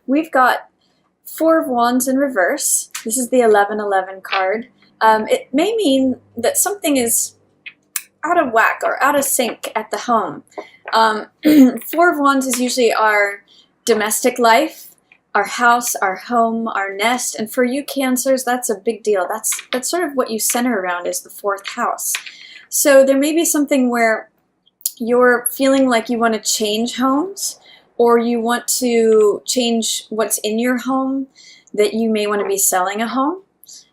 we've got Four of Wands in reverse. This is the 1111 card. It may mean that something is out of whack or out of sync at the home. Four of Wands is usually our domestic life, our house, our home, our nest, and for you Cancers, that's a big deal. That's sort of what you center around, is the fourth house. So there may be something where you're feeling like you want to change homes, or you want to change what's in your home, that you may want to be selling a home,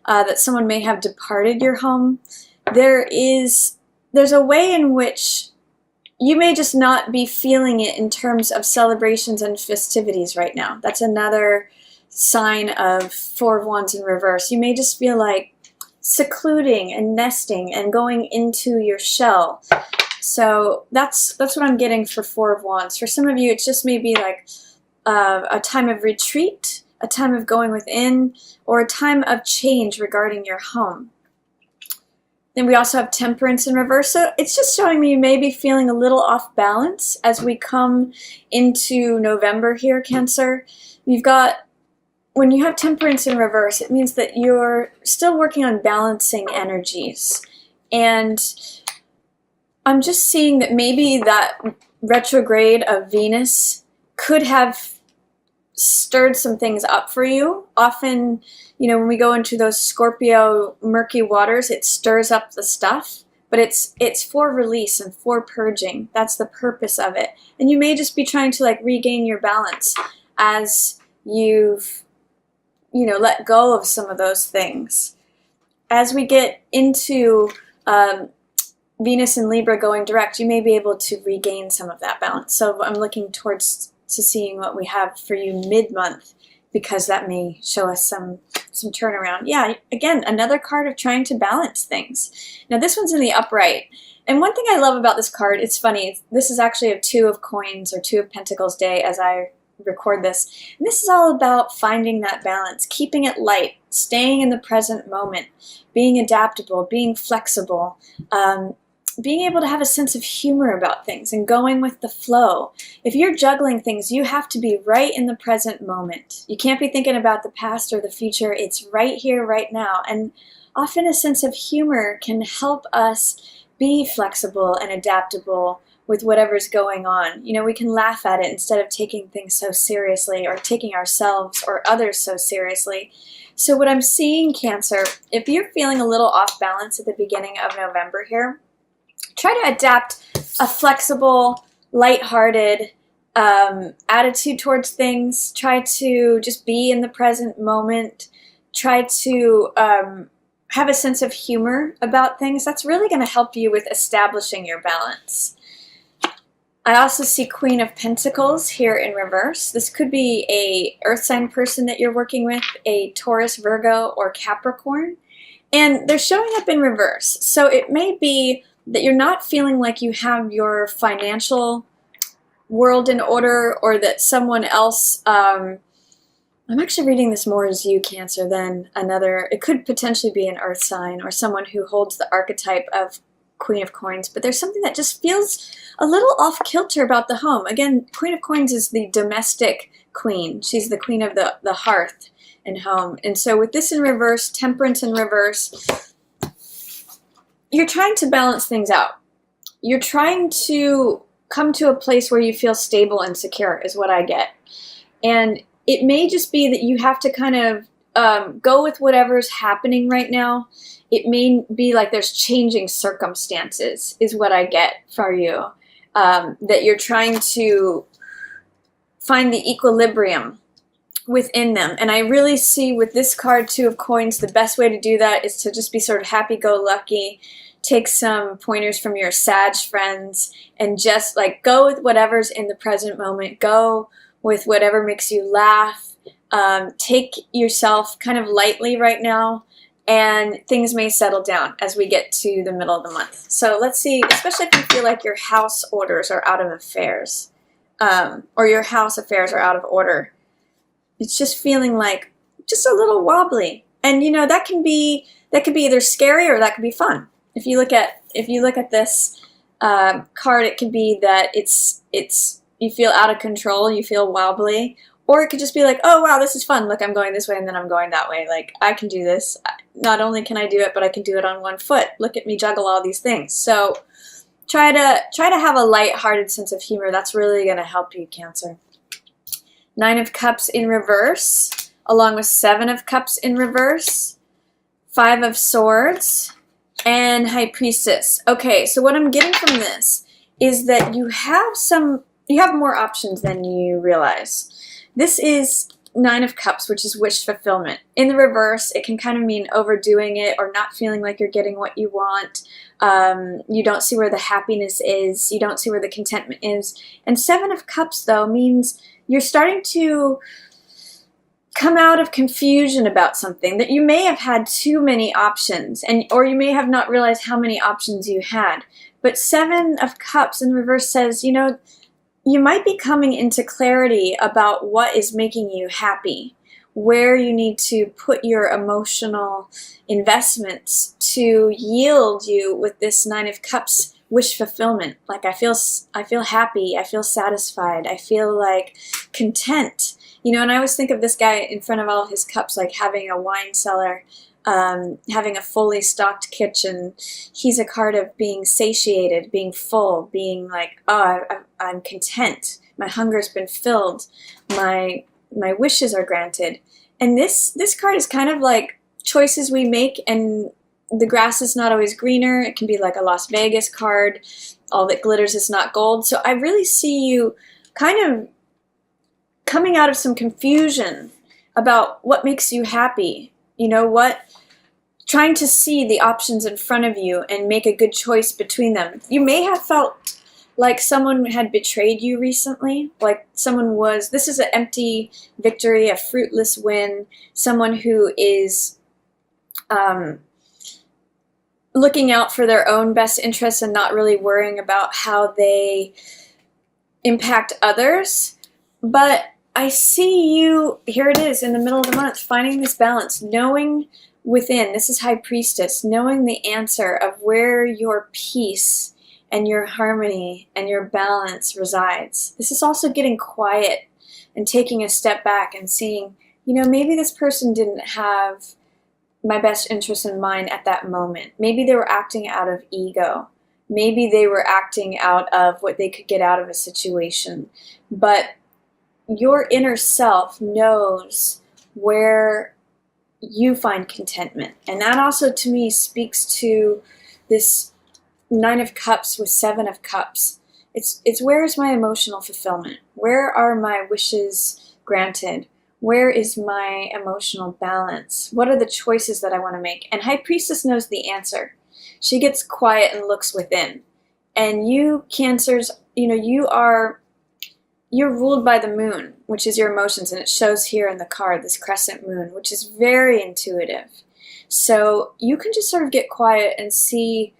that someone may have departed your home. There's a way in which you may just not be feeling it in terms of celebrations and festivities right now. That's another sign of Four of Wands in reverse. You may just feel like secluding and nesting and going into your shell. So that's what I'm getting for Four of Wands. For some of you, it just may be like a time of retreat, a time of going within, or a time of change regarding your home. Then we also have Temperance in reverse. So it's just showing me you may be feeling a little off balance as we come into November here, Cancer. When you have Temperance in reverse, it means that you're still working on balancing energies. And I'm just seeing that maybe that retrograde of Venus could have stirred some things up for you. Often, when we go into those Scorpio murky waters, it stirs up the stuff, but it's for release and for purging. That's the purpose of it. And you may just be trying to regain your balance as you've, let go of some of those things. As we get into Venus and Libra going direct, you may be able to regain some of that balance. So I'm looking towards to seeing what we have for you mid-month, because that may show us some turnaround. Yeah, again, another card of trying to balance things. Now this one's in the upright. And one thing I love about this card, it's funny, this is actually a Two of Coins or Two of Pentacles day as I record this. And this is all about finding that balance, keeping it light, staying in the present moment, being adaptable, being flexible, being able to have a sense of humor about things and going with the flow. If you're juggling things, you have to be right in the present moment. You can't be thinking about the past or the future. It's right here, right now. And often a sense of humor can help us be flexible and adaptable with whatever's going on. We can laugh at it instead of taking things so seriously or taking ourselves or others so seriously. So what I'm seeing, Cancer, if you're feeling a little off balance at the beginning of November here, try to adapt a flexible, lighthearted attitude towards things. Try to just be in the present moment. Try to have a sense of humor about things. That's really going to help you with establishing your balance. I also see Queen of Pentacles here in reverse. This could be a earth sign person that you're working with, a Taurus, Virgo, or Capricorn. And they're showing up in reverse. So it may be that you're not feeling like you have your financial world in order, or that someone else, I'm actually reading this more as you, Cancer, than another. It could potentially be an earth sign or someone who holds the archetype of Queen of Coins, but there's something that just feels a little off kilter about the home. Again, Queen of Coins is the domestic queen. She's the queen of the hearth and home. And so with this in reverse, Temperance in reverse, you're trying to balance things out. You're trying to come to a place where you feel stable and secure is what I get. And it may just be that you have to kind of go with whatever's happening right now. It may be like there's changing circumstances is what I get for you. That you're trying to find the equilibrium within them. And I really see with this card, Two of Coins, the best way to do that is to just be sort of happy-go-lucky, take some pointers from your Sag friends, and just go with whatever's in the present moment. Go with whatever makes you laugh. Take yourself kind of lightly right now, and things may settle down as we get to the middle of the month. So let's see, especially if you feel like your house orders are out of affairs, or your house affairs are out of order. It's just feeling like just a little wobbly. And that can be either scary or that could be fun. If you look at this card, it could be that it's you feel out of control, you feel wobbly, Or it could just be like, oh wow, this is fun. Look, I'm going this way and then I'm going that way. Like, I can do this. Not only can I do it, but I can do it on one foot. Look at me juggle all these things. So try to have a light-hearted sense of humor. That's really going to help you, Cancer. 9 of Cups in reverse, along with 7 of Cups in reverse, 5 of Swords, and High Priestess. Okay, so what I'm getting from this is that you have more options than you realize. This is 9 of Cups, which is wish fulfillment. In the reverse, it can kind of mean overdoing it or not feeling like you're getting what you want. You don't see where the happiness is. You don't see where the contentment is. And 7 of Cups, though, means you're starting to come out of confusion about something, that you may have had too many options, or you may have not realized how many options you had. But 7 of Cups in reverse says, you might be coming into clarity about what is making you happy, where you need to put your emotional investments to yield you with this 9 of Cups wish fulfillment. Like, I feel happy, I feel satisfied, I feel like content. And I always think of this guy in front of all of his cups, like having a wine cellar, having a fully stocked kitchen. He's a card of being satiated, being full, being like, oh, I'm content. My hunger's been filled. My wishes are granted. And this card is kind of like choices we make, and the grass is not always greener. It can be like a Las Vegas card. All that glitters is not gold. So I really see you kind of coming out of some confusion about what makes you happy. Trying to see the options in front of you and make a good choice between them. You may have felt like someone had betrayed you recently, like this is an empty victory, a fruitless win, someone who is looking out for their own best interests and not really worrying about how they impact others. But I see you, here it is, in the middle of the month, finding this balance, knowing within, this is High Priestess, knowing the answer of where your peace and your harmony and your balance resides. This is also getting quiet and taking a step back and seeing, maybe this person didn't have my best interest in mind at that moment. Maybe they were acting out of ego. Maybe they were acting out of what they could get out of a situation. But your inner self knows where you find contentment. And that also, to me, speaks to this 9 of Cups with 7 of Cups. It's where is my emotional fulfillment? Where are my wishes granted? Where is my emotional balance? What are the choices that I want to make? And High Priestess knows the answer. She gets quiet and looks within. And you, Cancers, you're ruled by the moon, which is your emotions, and it shows here in the card, this crescent moon, which is very intuitive. So you can just sort of get quiet and see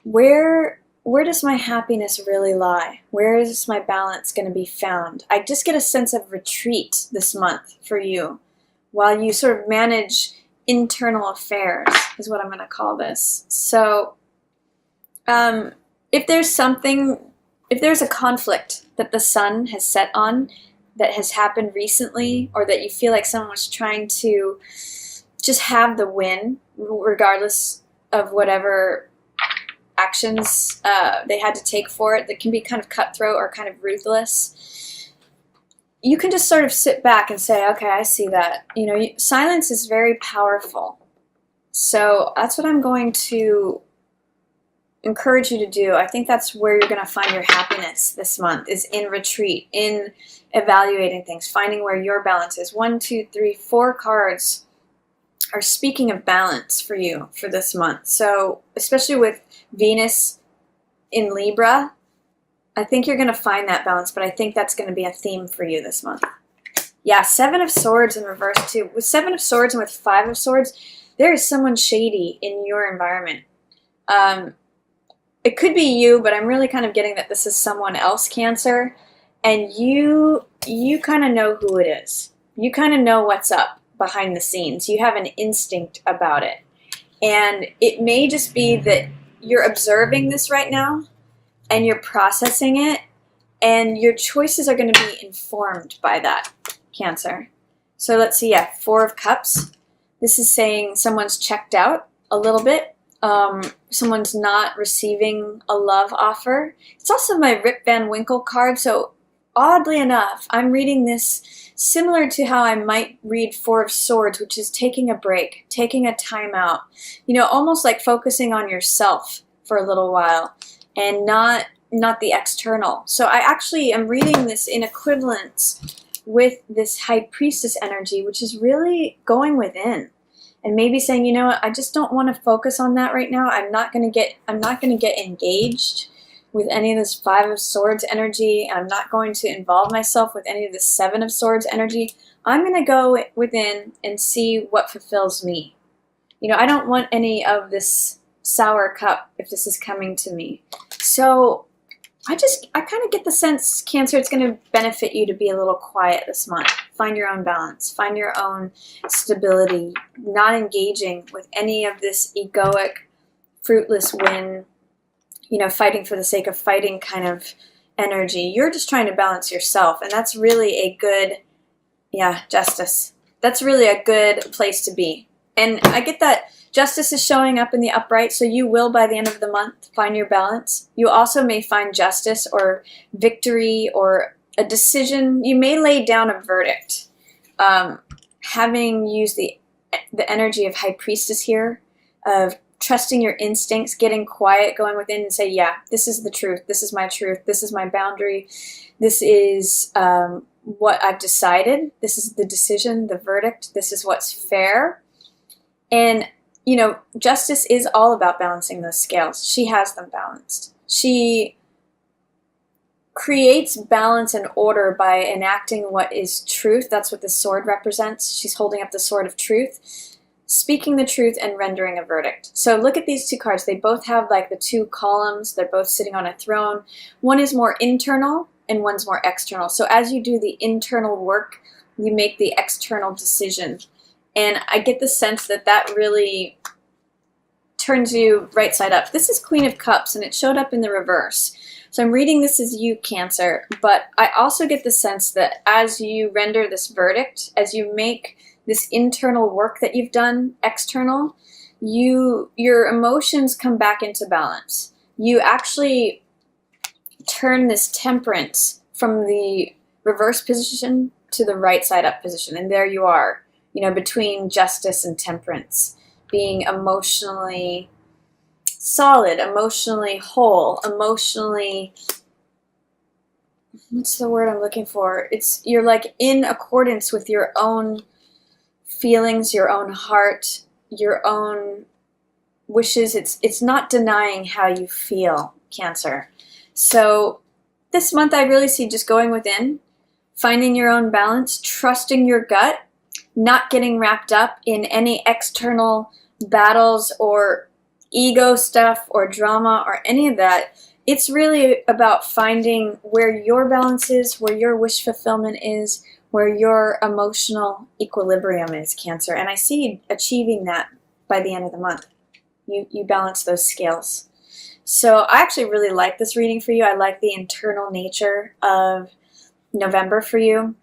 where does my happiness really lie? Where is my balance going to be found? I just get a sense of retreat this month for you while you sort of manage internal affairs, is what I'm going to call this. So if there's a conflict that the sun has set on that has happened recently, or that you feel like someone was trying to just have the win, regardless of whatever actions they had to take for it, that can be kind of cutthroat or kind of ruthless, you can just sort of sit back and say, okay, I see that. Silence is very powerful. So that's what I'm going to encourage you to do. I think that's where you're going to find your happiness this month, is in retreat, in evaluating things, finding where your balance is. 1, 2, 3, 4 cards are speaking of balance for you for this month. So especially with Venus in Libra, I think you're going to find that balance, but I think that's going to be a theme for you this month. Yeah, 7 of Swords in reverse too. With 7 of Swords and with 5 of Swords, there is someone shady in your environment. It could be you, but I'm really kind of getting that this is someone else, Cancer, and you kind of know who it is. You kind of know what's up behind the scenes. You have an instinct about it. And it may just be that you're observing this right now and you're processing it, and your choices are going to be informed by that, Cancer. So let's see, yeah, Four of Cups. This is saying someone's checked out a little bit. Someone's not receiving a love offer. It's also my Rip Van Winkle card, so oddly enough, I'm reading this similar to how I might read Four of Swords, which is taking a break, taking a time out, almost like focusing on yourself for a little while and not the external. So I actually am reading this in equivalence with this High Priestess energy, which is really going within and maybe saying, you know what, I just don't want to focus on that right now. I'm not going to get engaged with any of this Five of Swords energy, and I'm not going to involve myself with any of this Seven of Swords energy. I'm going to go within and see what fulfills me. I don't want any of this sour cup if this is coming to me. So I kind of get the sense, Cancer, it's going to benefit you to be a little quiet this month. Find your own balance. Find your own stability. Not engaging with any of this egoic, fruitless win, fighting for the sake of fighting kind of energy. You're just trying to balance yourself, and that's really a good, Justice. That's really a good place to be. And I get that Justice is showing up in the upright, so you will, by the end of the month, find your balance. You also may find justice or victory or a decision. You may lay down a verdict. Having used the energy of High Priestess here, of trusting your instincts, getting quiet, going within and say, yeah, this is the truth. This is my truth. This is my boundary. This is what I've decided. This is the decision, the verdict. This is what's fair. And Justice is all about balancing those scales. She has them balanced. She creates balance and order by enacting what is truth. That's what the sword represents. She's holding up the sword of truth, speaking the truth and rendering a verdict. So look at these two cards. They both have like the two columns. They're both sitting on a throne. One is more internal and one's more external. So as you do the internal work, you make the external decision. And I get the sense that that really turns you right side up. This is Queen of Cups, and it showed up in the reverse. So I'm reading this as you, Cancer, but I also get the sense that as you render this verdict, as you make this internal work that you've done external, your emotions come back into balance. You actually turn this Temperance from the reverse position to the right side up position, and there you are. Between Justice and Temperance, being emotionally solid, emotionally whole, emotionally, what's the word I'm looking for? You're like in accordance with your own feelings, your own heart, your own wishes. It's not denying how you feel, Cancer. So this month I really see just going within, finding your own balance, trusting your gut, not getting wrapped up in any external battles or ego stuff or drama or any of that. It's really about finding where your balance is, where your wish fulfillment is, where your emotional equilibrium is, Cancer. And I see you achieving that by the end of the month. You balance those scales. So I actually really like this reading for you. I like the internal nature of November for you.